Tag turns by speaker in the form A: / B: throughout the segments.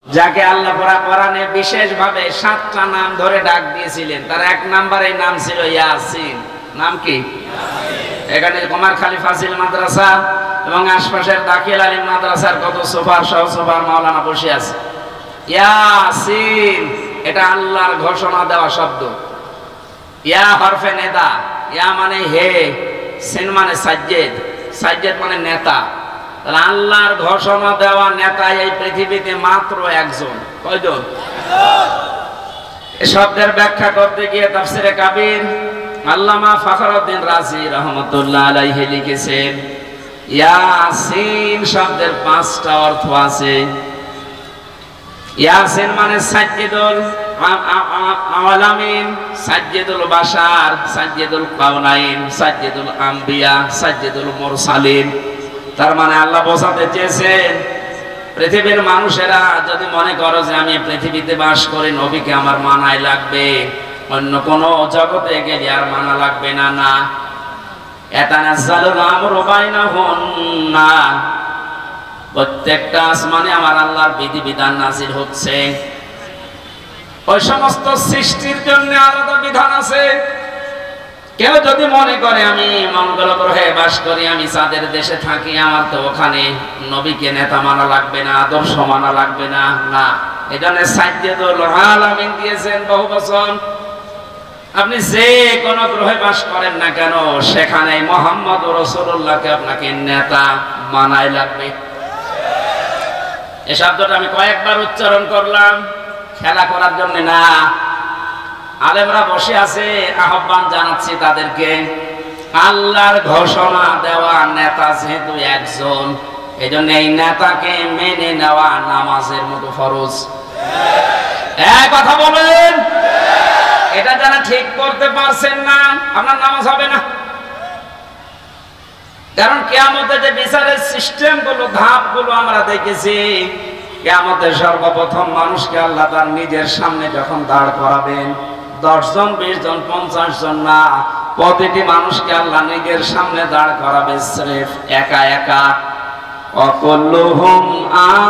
A: যাকে আল্লাহ কোরআনে বিশেষ ভাবে 7টা নাম ধরে ডাক দিয়েছিলেন, তার এক নম্বরে নাম ছিল ইয়াসিন। নাম কি? এখানে কুমারখালী ফাজিল মাদ্রাসা এবং আশপাশের দাখিল আলিম মাদ্রাসার কত সুপার সহ সুপার মাওলানা বসে আছে। ইয়াসিন এটা আল্লাহর ঘোষণা দেওয়া শব্দ। ইয়া হরফে নেদা, ইয়া মানে হে, সিন মানে সাজ্জেদ, সাজ্জেদ মানে নেতা। তাহলে আল্লাহর ঘোষণা দেওয়া নেতা এই পৃথিবীতে মাত্র একজন। কয়জন? এই শব্দের ব্যাখ্যা করতে গিয়ে তাফসিরে কাবির আল্লামা ফখরুদ্দিন রাজি রহমাতুল্লাহ আলাইহি লিখেছেন, ইয়াসিন শব্দের 5টা অর্থ আছে। ইয়াসিন মানে সাজ্জেদুল আলামিন, সাজ্জেদুল বাশার, সাজ্জেদুল কাউনাইন, সাজ্জেদুল আম্বিয়া, সাজ্জেদুল মুরসালিন। তার মানে আল্লাহ বোঝাতে চেয়েছেন পৃথিবীর মানুষেরা যদি মনে করো যে আমি পৃথিবীতে বাস করি, নবীকে আমার মানাই লাগবে, অন্য কোন জগতে গেলে আর মানা লাগবে না। না, ইয়াতানাজ্জালুল আমরু বাইনাহুন্না, প্রত্যেকটা আসমানে আমার আল্লাহর বিধিবিধান নাযিল হচ্ছে। ওই সমস্ত সৃষ্টির জন্য আলাদা বিধান আছে। কেউ যদি মনে করে আমি মঙ্গল গ্রহে বাস করি, আমি চাঁদের দেশে থাকি, আমার তো ওখানে নবীকে নেতা মানা লাগবে না, আদর্শ মানা লাগবে না। না, এখানে সাজ্জেদুল আলামিন দিয়েছেন বহু বচন। আপনি যে কোন গ্রহে বাস করেন না কেন, সেখানে মুহাম্মদ রাসূলুল্লাহকে আপনাকে নেতা মানাই লাগবে। এই শব্দটা আমি কয়েকবার উচ্চারণ করলাম, খেলা করার জন্য না। আলেমরা বসে আছে, আহ্বান জানাচ্ছি তাদেরকে, আল্লাহর ঘোষণা দেওয়া নেতা যেহেতু একজন, এই জন্য এই নেতাকে মেনে নেওয়া নামাজের মতো ফরজ। এক কথা বলেন, এটা যারা ঠিক করতে পারছেন না, আপনার নামাজ হবে না। কারণ কিয়ামতে যে বিচারের সিস্টেম গুলো, ধাপ গুলো আমরা দেখেছি, কিয়ামতে সর্বপ্রথম মানুষকে আল্লাহ তার নিজের সামনে যখন দাঁড় করাবেন, 10 জন 20 জন 50 জন না, প্রতিটি মানুষকে আল্লাহ নিজের সামনে দাঁড় করাবে স্রেফ একা একা। অকুল্লুহুম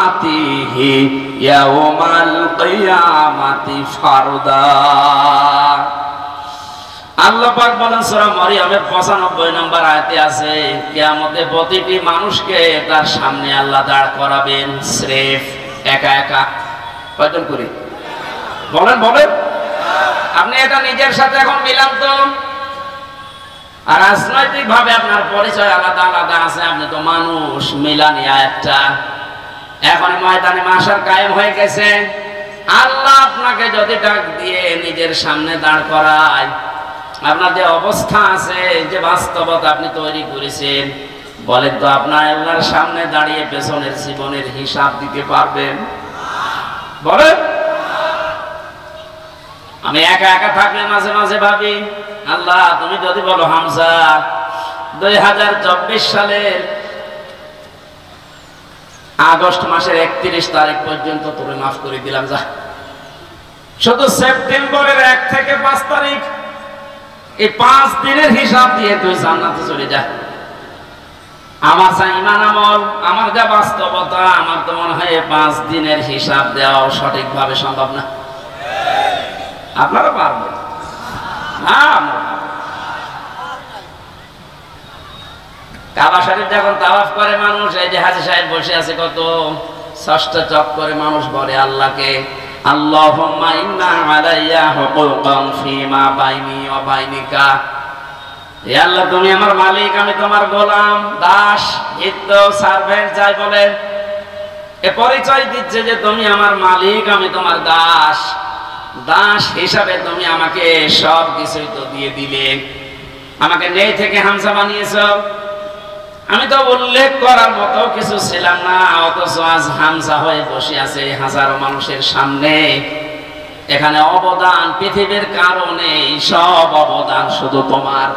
A: আতিহি ইয়াউমাল কিয়ামাতি ফারদা। আল্লাহ পাক বলেন সূরা মারইয়ামের 95 নম্বর আয়াতে আছে, কিয়ামতে প্রতিটি মানুষকে তার সামনে আল্লাহ দাঁড় করাবেন স্রেফ একা একা। কয়জন করে বলেন বলেন? আপনি এটা নিজের সাথে এখন মিলান তো। আর রাজনৈতিক ভাবে আপনার পরিচয় আলাদা আলাদা আছে, আপনি তো মানুষ, মিলানি আয়াতটা এখন ময়দানে মাশার কায়েম হয়ে গেছে। আল্লাহ আপনাকে যদি ডাক দিয়ে নিজের সামনে দাঁড় করায়, আপনার যে অবস্থা আছে, যে বাস্তবতা আপনি তৈরি করেছেন, বলেন তো আপনার আল্লাহর সামনে দাঁড়িয়ে পেছনের জীবনের হিসাব দিতে পারবেন? বলেন। আমি একা একা থাকলে মাঝে মাঝে ভাবি, আল্লাহ তুমি যদি বলো হামজা 2024 সালের আগস্ট মাসের 31 তারিখ পর্যন্ত তোরে মাফ করে দিলাম, যা শুধু সেপ্টেম্বরের 1 থেকে 5 তারিখ, এই 5 দিনের হিসাব দিয়ে তুই জান্নাতে চলে যা। আমার যা ইমান আমল, আমার যা বাস্তবতা, আমার তো মনে হয় 5 দিনের হিসাব দেওয়া সঠিকভাবে সম্ভব না। আপনারা পারবেন না? কাবা শরীফ যখন তাওয়াফ করে মানুষ, এই যে হাজী সাহেব বসে আছে, কত 6টা চক্করে মানুষ বলে আল্লাহকে, আল্লাহুম্মা ইন্না আলাইয়া হুকুকান ফীমা বাইনি ওয়া বাইনিকা। হে আল্লাহ তুমি আমার মালিক, আমি তোমার গোলাম, দাস, ভৃত্য, সার্ভেন্ট যাই বলেন, এ পরিচয় দিচ্ছে যে তুমি আমার মালিক, আমি তোমার দাস। দাস হিসাবে তুমি আমাকে সব কিছুই তো দিয়ে দিলে, আমাকে নেই থেকে হামজা বানিয়েছো। আমি তো উল্লেখ করার মতো কিছু ছিলাম না, অথচ আজ হামজা হয়ে বসে আছে হাজারো মানুষের সামনে। এখানে অবদান পৃথিবীর কারণে, সব অবদান শুধু তোমার।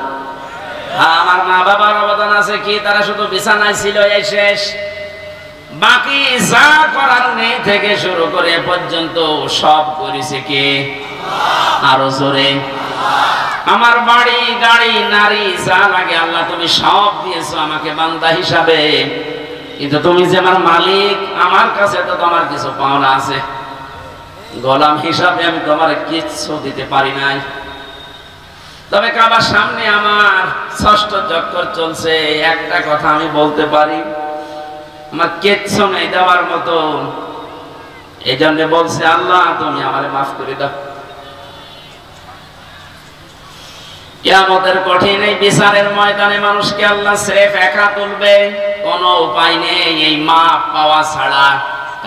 A: আমার মা বাবার অবদান আছে কি? তারা শুধু বিছানায় ছিল, এই শেষ। বাকি যা করার নেই থেকে শুরু করে পর্যন্ত সব করেছে কে? আরো জোরে। আমার বাড়ি, গাড়ি, নারী, যা লাগে আল্লাহ তুমি সব দিয়েছো আমাকে বান্দা হিসাবে। কিন্তু তুমি যে আমার মালিক, আমার কাছে তো তোমার কিছু পাওনা আছে, গোলাম হিসাবে আমি তোমার কিচ্ছু দিতে পারি নাই। তবে কাবার সামনে আমার 6ষ্ঠ চক্কর চলছে, একটা কথা আমি বলতে পারি, আমার কিচ্ছু নেই দেওয়ার মতো। এই জন্য বলছে আল্লাহ তুমি আমারে মাফ করে দাও। কিয়ামতের কঠিন এই বিচারের ময়দানে মানুষকে আল্লাহ স্রেফ একা তুলবে, কোনো উপায় নেই এই মাপ পাওয়া ছাড়া।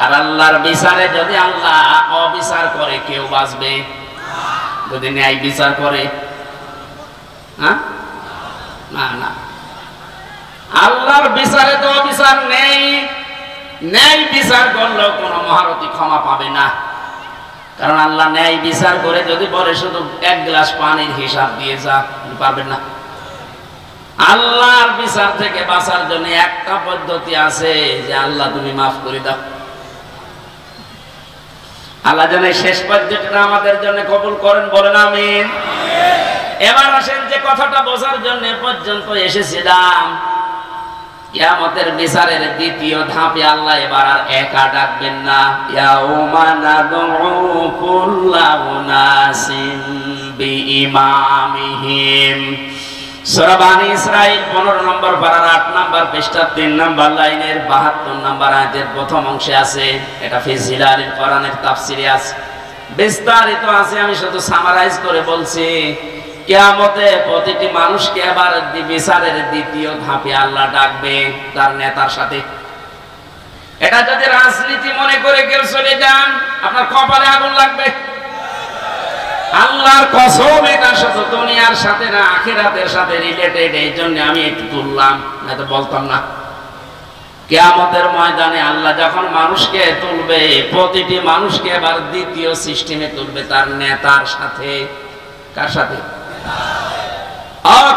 A: আর আল্লাহর বিচারে যদি আল্লাহ অবিচার করে কেউ বাঁচবে? যদি ন্যায় বিচার করে, হ্যাঁ, না না, আল্লাহর বিচারে তো অবিচার নেই। ন্যায় বিচার করলেও কোনো মহারথী ক্ষমা পাবে না, কারণ আল্লাহ ন্যায় বিচার করে যদি বলে শুধু 1 গ্লাস পানির হিসাব দিয়ে যা, পারবেন না। আল্লাহর বিচার থেকে বাঁচার জন্য একটা পদ্ধতি আছে, যে আল্লাহ তুমি মাফ করে দাও। আল্লাহ যেন শেষ পদ্ধতিটা আমাদের জন্য কবুল করেন, বলেন আমিন। এবার আসেন যে কথাটা বোঝার জন্য পর্যন্ত এসেছিলাম, কিয়ামতের বিচারের দ্বিতীয় ধাপে আল্লাহ এবার আর একা ডাকবেন না। ইয়াউমা নাদউ কুল্লা উনাসিন বিইমামিহিম। সূরা বানী ইসরাঈল 15 নম্বর পারার 8 নম্বর পৃষ্ঠা 3 নম্বর লাইনের 72 নম্বর আয়াতের প্রথম অংশে আছে। এটা ফি জিলালিল কোরআনের তাফসিরে আছে, বিস্তারিত আছে, আমি শুধু সামারাইজ করে বলছি। কিয়ামতে প্রতিটি মানুষকে এবার বিচারের দ্বিতীয় ধাপে আল্লাহ ডাকবে তার নেতার সাথে। এটা যদি রাজনীতি মনে করে কেউ চলে যান, আপনার কপালে আগুন লাগবে। আল্লাহর কসম, এটা শুধু দুনিয়ার সাথে না, আখিরাতের সাথে রিলেটেড। এই জন্য আমি একটু তুললাম, না তো বলতাম না। কিয়ামতের ময়দানে আল্লাহ যখন মানুষকে তুলবে, প্রতিটি মানুষকে এবার দ্বিতীয় সিস্টেমে তুলবে তার নেতার সাথে। কার সাথে?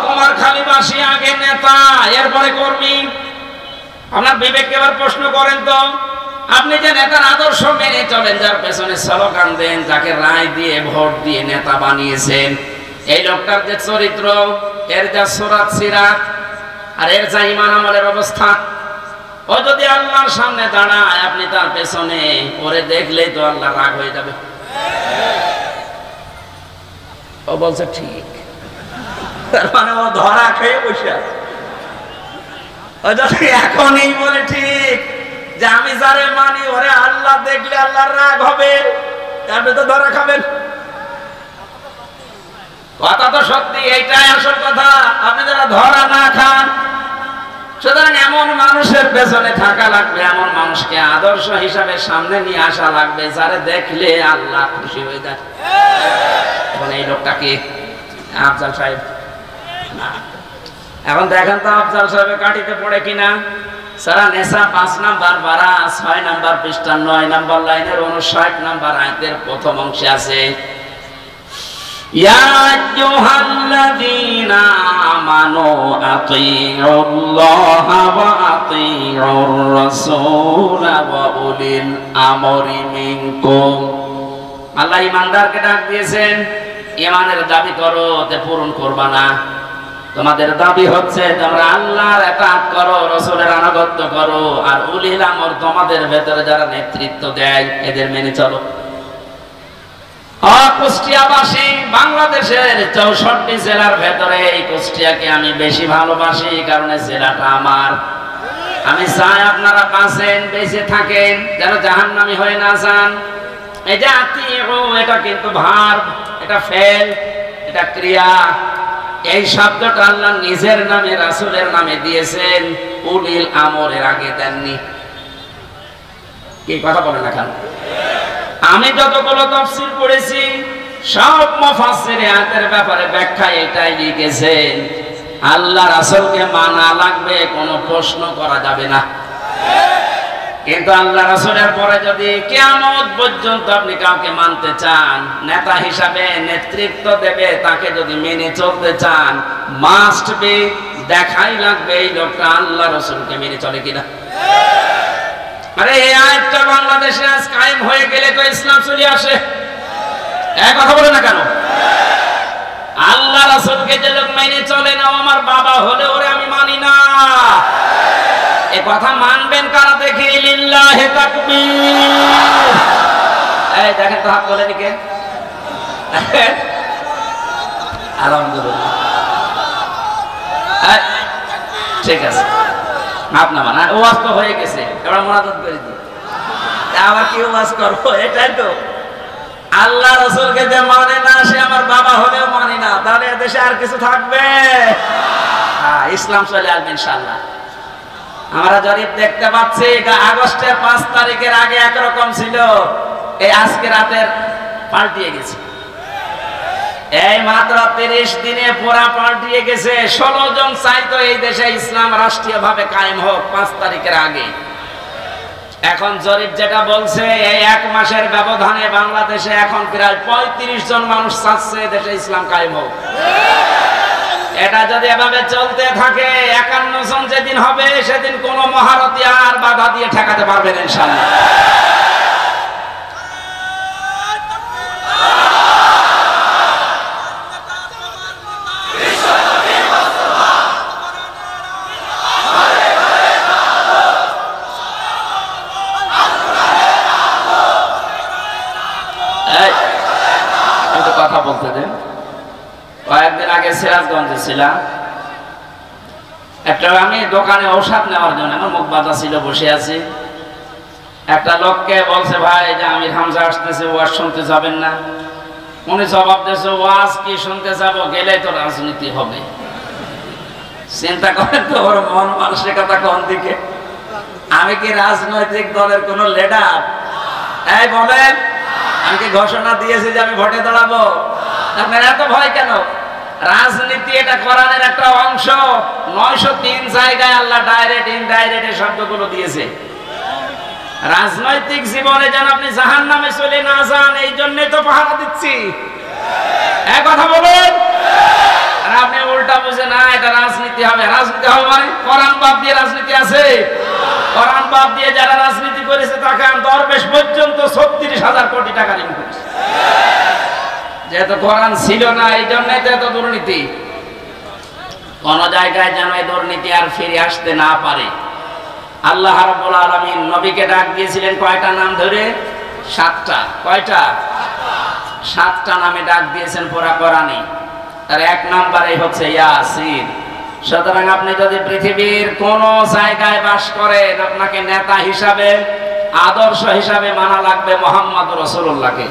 A: কুমারখালীবাসী আগে নেতা, এরপরে কর্মী। আপনার বিবেককে এবার প্রশ্ন করেন তো, আপনি যে নেতার আদর্শ মেনে চলেন, যার পেছনে স্লোগান দেন, যাকে রায় দিয়ে ভোট দিয়ে নেতা বানিয়েছেন, এই লোকটার যে চরিত্র, এর যা সুরাত সিরাত, আর এর যা ঈমান আমলের অবস্থা, ও যদি আল্লাহর সামনে দাঁড়ায়, আপনি তার পেছনে ওরে দেখলেই তো আল্লাহ রাগ হয়ে যাবে। ও বলছে ঠিক, তার মানে ও ধরা খেয়ে বসে আছে। ও যদি এখনই বলে ঠিক যে আমি যারে মানি ওরে আল্লাহ দেখলে আল্লাহর রাগ হবে, আপনি তো ধরা খাবেন। কথা তো সত্যি, এইটাই আসল কথা। আপনি যারা ধরা না খান, সুতরাং এমন মানুষের পেছনে থাকা লাগবে, এমন মানুষকে আদর্শ হিসাবে সামনে নিয়ে আসা লাগবে, যারে দেখলে আল্লাহ খুশি হয়ে যায়। এখন এই লোকটা কি? আফজাল সাহেব না। এখন দেখেন তো আফজাল সাহেবের কাঠিতে পড়ে কিনা। সারা নেশা 5 নাম্বার পারা 6 নাম্বার পৃষ্ঠা 9 নাম্বার লাইনের 59 নাম্বার আয়াতের প্রথম অংশে আছে, ইয়া আইয়ুহাল্লাযীনা আমানু আতিউল্লাহা ওয়া আতিউর রাসূলা ওয়া উলিল আমরি মিনকুম। আল্লাহ ঈমানদারকে ডাক দিয়েছেন, ঈমানের দাবি করো, তে পূরণ করবা না। তোমাদের দাবি হচ্ছে তোমরা আল্লাহর ইতাআত করো, রাসূলের আনুগত্য করো, আর উলিল আমর তোমাদের ভেতরে যারা নেতৃত্ব দেয় এদের মেনে চলো। কুষ্টিয়াবাসী, বাংলাদেশের 64 জেলার ভেতরে এই কুষ্টিয়াকে আমি বেশি ভালোবাসি, কারণ এই জেলাটা আমার। আমি চাই আপনারা বাঁচেন, বেঁচে থাকেন, যেন জাহান্নামী হয়ে না যান। এই যে আতিউ, এটা কিন্তু ভার্ব, এটা ফেল, এটা ক্রিয়া। এই শব্দটা আল্লাহ নিজের নামে রাসূলের নামে দিয়েছেন, উলিল আমরের আগে দেননি। কি কথা বলেন না কেন? আমি যতগুলো তাফসীর পড়েছি, সব মুফাসসির আয়াতের ব্যাপারে ব্যাখ্যা এটাই লিখেছেন, আল্লাহ রাসূলকে মানা লাগবে, কোনো প্রশ্ন করা যাবে না। কিন্তু আল্লাহ রাসূলের পরে যদি কিয়ামত পর্যন্ত আপনি কাউকে মানতে চান, নেতা হিসাবে নেতৃত্ব দেবে, তাকে যদি মেনে চলতে চান, মাস্ট বি, দেখাই লাগবে এই লোকটা আল্লাহ রাসূলকে মেনে চলে কিনা। আরে এই আয়াতটা বাংলাদেশে আজ কায়েম হয়ে গেলে তো ইসলাম চলে আসে। এক কথা বলে না কেন? আল্লাহ রাসূলকে যে লোক মেনে চলে না, আমার বাবা হলে ওরে আমি মানি না, এই কথা মানবেন কারা দেখি? লিল্লাহি তাকবীর। এই দেখেন তো হাত তোলেন কে? আলহামদুলিল্লাহ, ঠিক আছে। আপনার মানে ওয়াজ তো হয়ে গেছে, এবার মোনাজাত করে দিই। আবার কি ওয়াজ করবো? এটাই তো, আল্লাহ রাসূলকে যে মানে না সে আমার বাবা হলেও মানে না, তাহলে দেশে আর কিছু থাকবে? হ্যাঁ, ইসলাম চলে আসবে ইনশাআল্লাহ। আমরা জরিপ দেখতে পাচ্ছি আগস্টের 5 তারিখের আগে একরকম ছিল, এই আজকে রাতের পাল্টিয়ে গেছে। এই মাত্র 30 দিনে পুরা পাল্টিয়ে গেছে। 16 জন চাইতো এই দেশে ইসলাম রাষ্ট্রীয়ভাবে কায়েম হোক 5 তারিখের আগে। এখন জরিপ যেটা বলছে, এই 1 মাসের ব্যবধানে বাংলাদেশে এখন প্রায় 35 জন মানুষ চাচ্ছে দেশে ইসলাম কায়েম হোক। এটা যদি এভাবে চলতে থাকে, 51 জন যেদিন হবে সেদিন কোন মহারথী আর বাধা দিয়ে ঠেকাতে পারবেন ইনশাআল্লাহ। কথা বলতে দেন। কয়েকদিন আগে সিরাজগঞ্জে ছিলাম, একটা আমি দোকানে ঔষধ নেওয়ার জন্য, আমার মুখ বাঁধা ছিল, বসে আছি। একটা লোককে বলছে, ভাই যে আমির হামজা আসতেছে, ওয়াজ শুনতে যাবেন না? উনি জবাব দিয়েছে, ওয়াজ কি শুনতে যাব, গেলেই তো রাজনীতি হবে। চিন্তা করেন তো ওর মন মানসিকতা কোন দিকে। আমি কি রাজনৈতিক দলের কোন লিডার? এই বলেন, আমি কি ঘোষণা দিয়েছি যে আমি ভোটে দাঁড়াবো? আপনার এত ভয় কেন? রাজনীতি এটা কোরআনের একটা অংশ। 903 জায়গায় আল্লাহ ডাইরেক্ট ইনডাইরেক্ট এই শব্দগুলো দিয়েছে। রাজনৈতিক জীবনে যেন আপনি জাহান্নামে চলে না যান, এই জন্যই তো পাহারা দিচ্ছি। এক কথা বলুন। আর আপনি উল্টা বুঝে না এটা রাজনীতি হবে। রাজনীতি হবে মানে কোরআন বাদ দিয়ে রাজনীতি আছে? কোরআন বাদ দিয়ে যারা রাজনীতি করেছে তাকে দরবেশ পর্যন্ত 36,000 কোটি টাকা ঋণ করেছে। যেহেতু কোরআন ছিল না, এই জন্যই তো এত দুর্নীতি। কোন জায়গায় যেন এই দুর্নীতি আর ফিরে আসতে না পারে। আল্লাহ রাব্বুল আলামিন নবীকে ডাক দিয়েছিলেন কয়টা নাম ধরে? 7টা। কয়টা? 7টা নামে ডাক দিয়েছেন পুরা কোরআনে। তার 1 নম্বরে হচ্ছে ইয়াসিন। সুতরাং আপনি যদি পৃথিবীর কোন জায়গায় বাস করেন, আপনাকে নেতা হিসাবে, আদর্শ হিসাবে মানা লাগবে মুহাম্মদ রাসূলুল্লাহকে।